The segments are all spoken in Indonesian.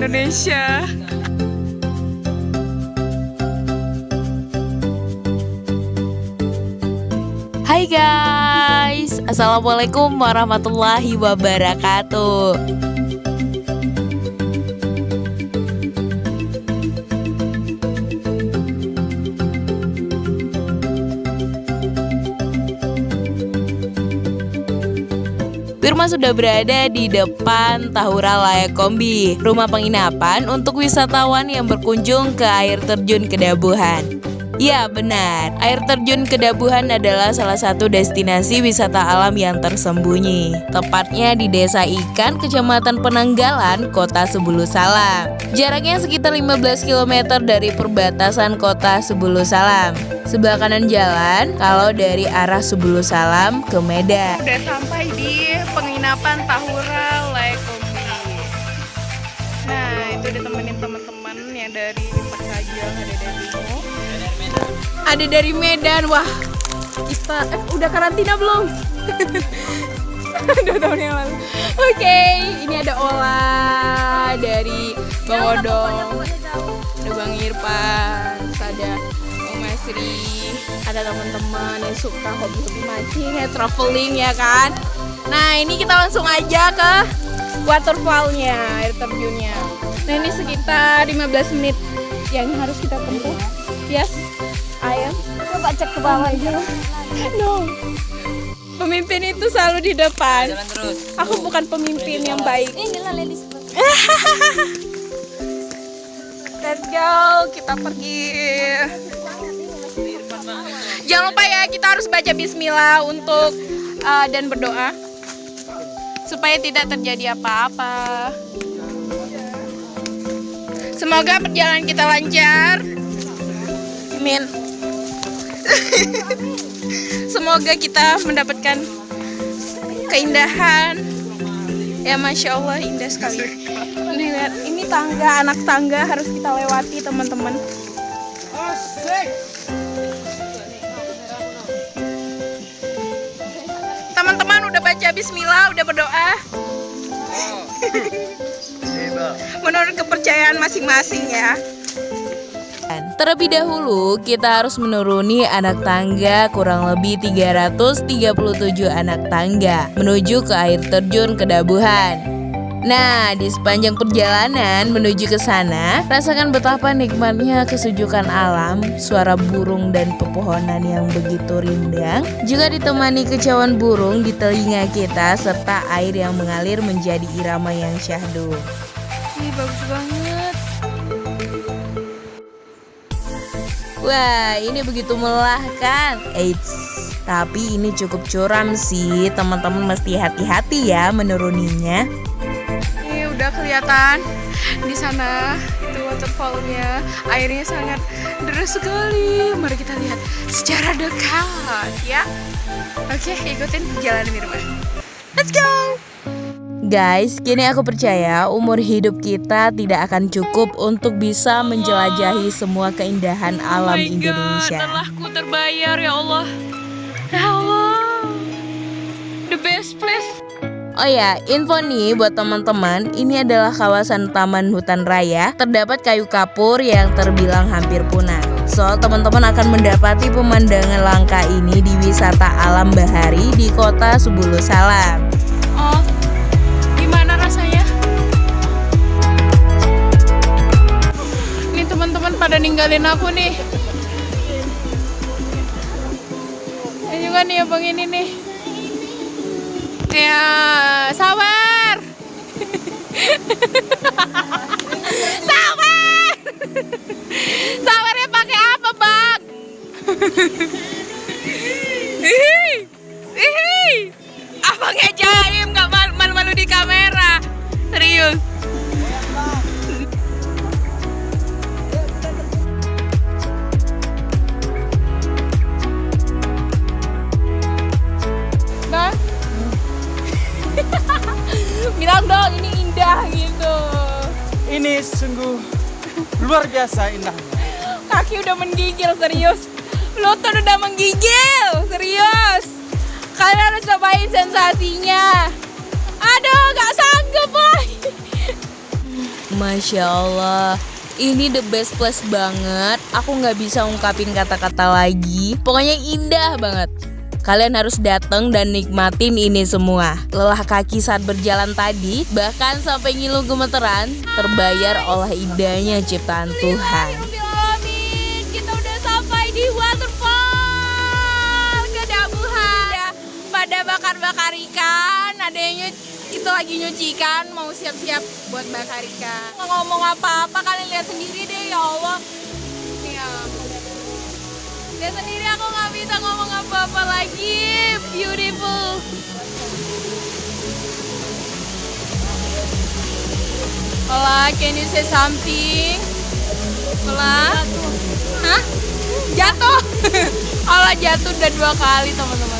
Indonesia. Hai guys, assalamualaikum warahmatullahi wabarakatuh. Firman sudah berada di depan Tahura Layak Kombi, rumah penginapan untuk wisatawan yang berkunjung ke air terjun Kedabuhan. Ya benar, air terjun Kedabuhan adalah salah satu destinasi wisata alam yang tersembunyi. Tepatnya di Desa Ikan, Kecamatan Penanggalan, Kota Sebulu Salam. Jaraknya sekitar 15 km dari perbatasan Kota Sebulu Salam. Sebelah kanan jalan kalau dari arah Sebulu Salam ke Medan. Udah sampai di penginapan Tahura Layak Kombi. Nah, itu ditemenin teman-teman yang dari Pakajang, ada dari Bimo, ada dari Medan. Wah, kita udah karantina belum? 2 tahun yang lalu. Oke, ini ada Ola dari Bang Odong, ada Bang Irfan, ada Bang Masri, ada teman-teman yang suka hobi-hobi mancing, ya traveling ya kan. Nah, ini kita langsung aja ke waterfallnya, air terjunnya. Nah, ini sekitar 15 menit yang harus kita tempuh. Yes, ayo coba cek ke bawah aja. No, pemimpin itu selalu di depan. Jalan terus. Aku bukan pemimpin yang baik. Let's go, kita pergi. Jangan lupa ya, kita harus baca bismillah untuk dan berdoa supaya tidak terjadi apa-apa. Semoga perjalanan kita lancar. Amin. Semoga kita mendapatkan keindahan. Ya Masya Allah, indah sekali. Nih, lihat, ini tangga, anak tangga harus kita lewati teman-teman. Teman-teman udah baca bismillah, udah berdoa. Menurut kepercayaan masing-masing ya. Terlebih dahulu kita harus menuruni anak tangga kurang lebih 337 anak tangga menuju ke air terjun Kedabuhan. Nah, di sepanjang perjalanan menuju ke sana, rasakan betapa nikmatnya kesejukan alam, suara burung dan pepohonan yang begitu rindang, juga ditemani kicauan burung di telinga kita serta air yang mengalir menjadi irama yang syahdu. Ini bagus banget. Wah, ini begitu melelahkan. Eits, tapi ini cukup curam sih, teman-teman mesti hati-hati ya menuruninya. Ini udah kelihatan di sana itu waterfallnya, airnya sangat deras sekali. Mari kita lihat secara dekat ya. Oke, ikutin perjalanan Mirma. Let's go. Guys, kini aku percaya umur hidup kita tidak akan cukup untuk bisa menjelajahi semua keindahan alam Indonesia. Telahku terbayar ya Allah. Ya Allah, the best place. Oh ya, info nih buat teman-teman, ini adalah kawasan Taman Hutan Raya. Terdapat kayu kapur yang terbilang hampir punah. So, teman-teman akan mendapati pemandangan langka ini di wisata alam bahari di Kota Sebulu Salam. Oh, gimana rasanya? Ini teman-teman pada ninggalin aku nih. Ini juga nih abang ini nih. Ya, sabar. Sabar. Sabarnya pakai apa, Bang? Abangnya jaim, nggak malu-malu di kamera. Serius. Bang? Bilang dong, ini indah gitu. Ini sungguh luar biasa indahnya. Kaki udah menggigil, serius. Lutut udah menggigil, serius. Kalian harus cobain sensasinya. Aduh, gak sanggup boy. Masya Allah, ini the best place banget. Aku nggak bisa ungkapin kata-kata lagi. Pokoknya indah banget. Kalian harus datang dan nikmatin ini semua. Lelah kaki saat berjalan tadi, bahkan sampai ngilu gemeteran, terbayar oleh indahnya ciptaan Tuhan. Kita udah sampai di waterfall Kedabuhan. Pada bakar-bakar ikan, ada yang itu lagi nyuci ikan, mau siap-siap buat bakar ikan. Nggak ngomong apa-apa, kalian lihat sendiri deh, ya Allah. Nih ya, lihat sendiri, aku nggak bisa ngomong apa-apa lagi. Beautiful. Hola, can you say something? Hola? Hah? Jatuh? Hola, jatuh udah 2 kali, teman-teman.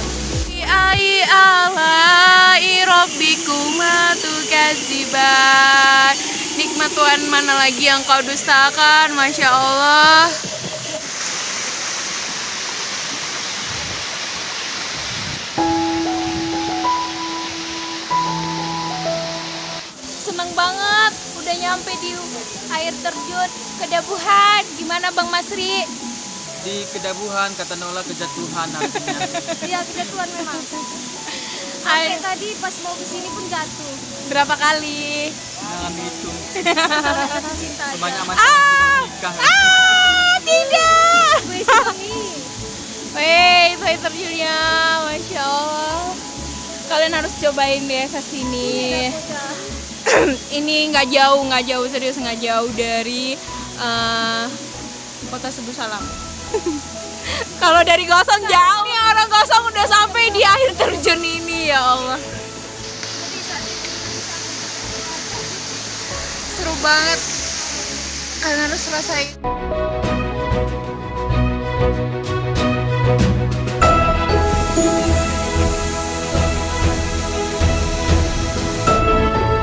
Ai ala rabbikuma tukadziban. Nikmat Tuhan mana lagi yang kau dustakan? Masya Allah. Seneng banget udah nyampe di air terjun Kedabuhan. Gimana Bang Masri? Di Kedabuhan kata Nola kejatuhan artinya. Iya, kejatuhan memang. Sampai tadi pas mau kesini pun jatuh. Berapa kali? Jangan dihitung. Cinta aja. Sebanyak macam nikah. Tidak. Gue suami. Wih, air terjunnya, Masya Allah. Kalian harus cobain deh ke sini. Ini nggak jauh, serius nggak jauh dari Kota Sebu Salam. Kalau dari Gosong jauh. Nih orang Gosong udah sampai di air terjun ini, ya Allah. Seru banget. Kalian harus rasain.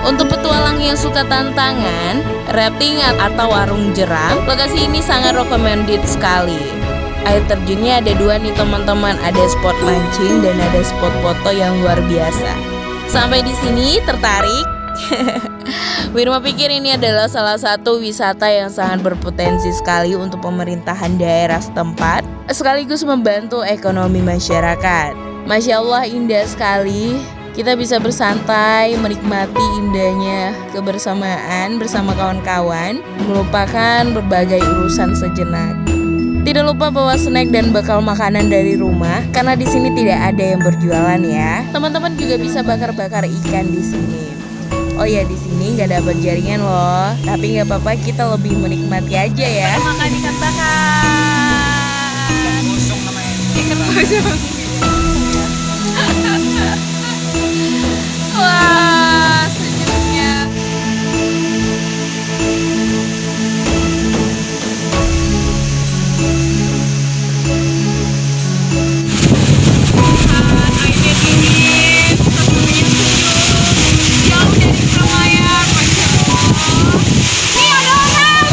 Untuk petualang yang suka tantangan, rafting atau warung jeram, lokasi ini sangat recommended sekali. Air terjunnya ada 2 nih teman-teman, ada spot mancing dan ada spot foto yang luar biasa. Sampai di sini tertarik? Wirma pikir ini adalah salah satu wisata yang sangat berpotensi sekali untuk pemerintahan daerah setempat, sekaligus membantu ekonomi masyarakat. Masya Allah, indah sekali. Kita bisa bersantai, menikmati indahnya kebersamaan bersama kawan-kawan, melupakan berbagai urusan sejenak. Tidak lupa bawa snack dan bekal makanan dari rumah, karena di sini tidak ada yang berjualan ya. Teman-teman juga bisa bakar-bakar ikan di sini. Oh ya, di sini nggak dapat jaringan loh, tapi nggak apa-apa, kita lebih menikmati aja ya. Makan ikan bakar. Kosong namanya. Ikan kosong. Wah, sejuknya. Airnya dingin, temuin jauh dari keramaian, Masya Allah. Nih ada orang.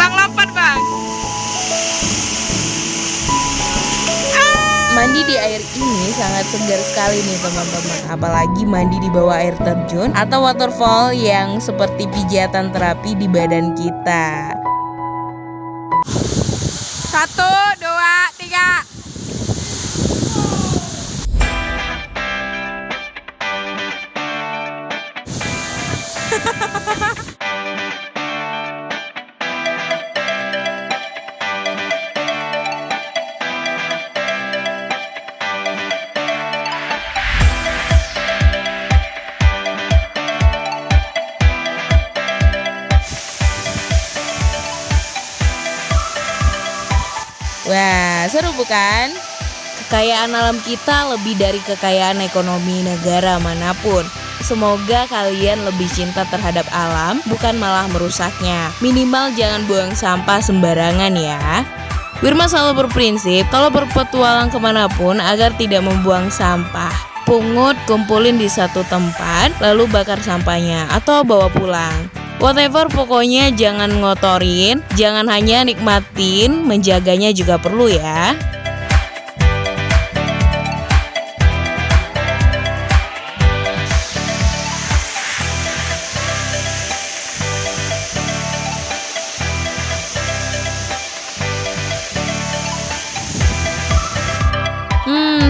Bang, lompat Bang. Mandi di air ini sangat segar sekali nih teman-teman. Apalagi mandi di bawah air terjun atau waterfall yang seperti pijatan terapi di badan kita. 1, 2, 3. Wah, seru bukan? Kekayaan alam kita lebih dari kekayaan ekonomi negara manapun. Semoga kalian lebih cinta terhadap alam, bukan malah merusaknya. Minimal jangan buang sampah sembarangan ya. Wirma selalu berprinsip kalau berpetualang kemanapun agar tidak membuang sampah. Pungut, kumpulin di satu tempat, lalu bakar sampahnya atau bawa pulang. Whatever, pokoknya jangan ngotorin, jangan hanya nikmatin, menjaganya juga perlu ya.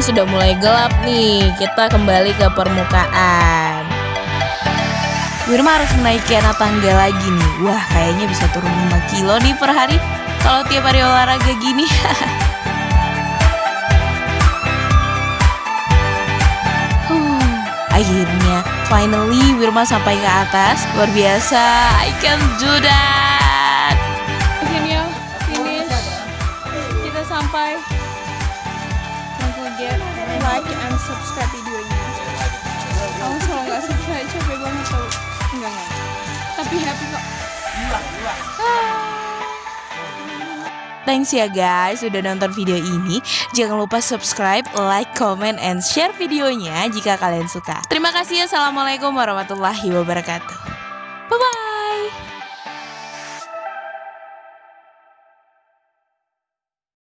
sudah mulai gelap nih. Kita kembali ke permukaan. Wirma harus menaiki anak tangga lagi nih. Wah, kayaknya bisa turun 5 kilo nih per hari kalau tiap hari olahraga gini. Akhirnya, finally Wirma sampai ke atas. Luar biasa, I can do that. Akhirnya finish. Kita sampai. Don't forget like and subscribe videonya. Awas kalau nggak subscribe capek banget tau. Enggak. Tapi happy kok. Thanks ya guys sudah nonton video ini. Jangan lupa subscribe, like, comment, and share videonya jika kalian suka. Terima kasih. Assalamualaikum warahmatullahi wabarakatuh. Bye-bye.